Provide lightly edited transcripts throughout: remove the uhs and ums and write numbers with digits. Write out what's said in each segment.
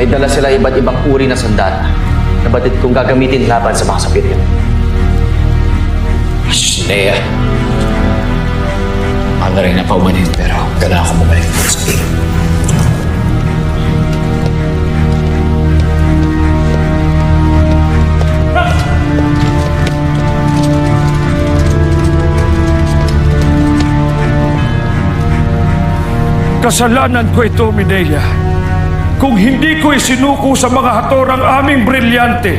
May dala sila iba't ibang uri ng sandata na batid kong gagamitin laban sa mga sapiryo. Leia. Mahal na rin na paumanin pero kailangan ko bumalik ng Espino. Kasalanan ko ito, Minea. Kung hindi ko isinuko sa mga hatorang aming brilyante,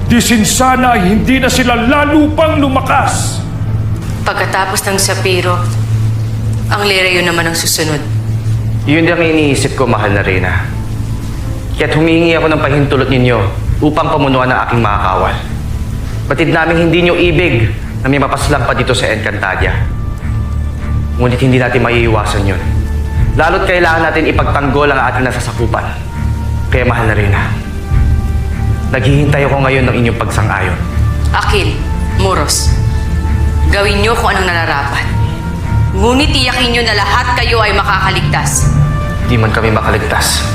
di sinsana ay hindi na sila lalo pang lumakas. Pagkatapos ng Sapiro, ang Lireo naman ang susunod. Yun din ang iniisip ko, mahal na Reyna. Kaya't humingi ako ng pahintulot ninyo upang pamunuan ang aking mga kawal. Batid namin hindi nyo ibig na may mapaslang pa dito sa Encantadia. Ngunit hindi natin maiiwasan yun. Lalo't kailangan natin ipagtanggol ang ating nasasakupan. Kaya mahal na Reyna, naghihintay ako ngayon ng inyong pagsang-ayon. Akil, Muros, gawin niyo kung anong nararapat. Ngunit tiyakin niyo na lahat kayo ay makakaligtas. Di man kami makaligtas.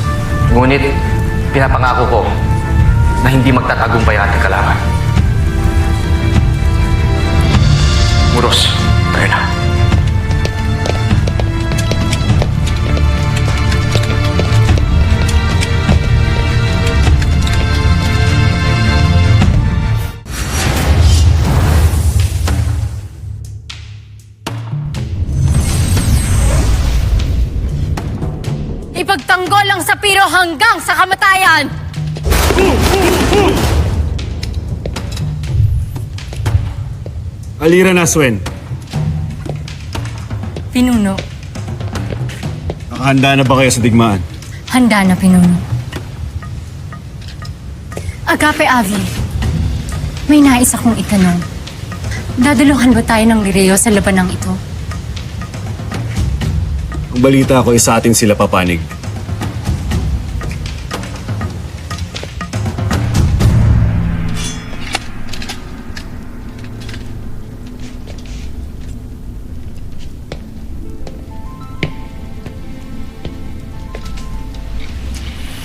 Ngunit pinapangako ko na hindi magtatagumpay ang ating kalaban. Muros, tayo na. Ipagtanggol ang Sapiro hanggang sa kamatayan! Alira Naswen, Pinuno, nakahanda na ba kayo sa digmaan? handa na, Pinuno. Agape Avi, may nais akong itanong. Daduluhan ba tayo ng Lireo sa labanang ito? Ang balita ko ay sa atin sila papanig.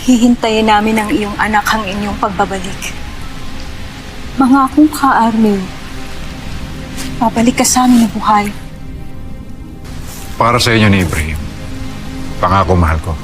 Hihintayin namin ang iyong anak ang inyong pagbabalik. Mangakong ka, Armel. Babalik ka sa amin na buhay. Para sa inyo ni Ibrahim. Pangako, mahal ko.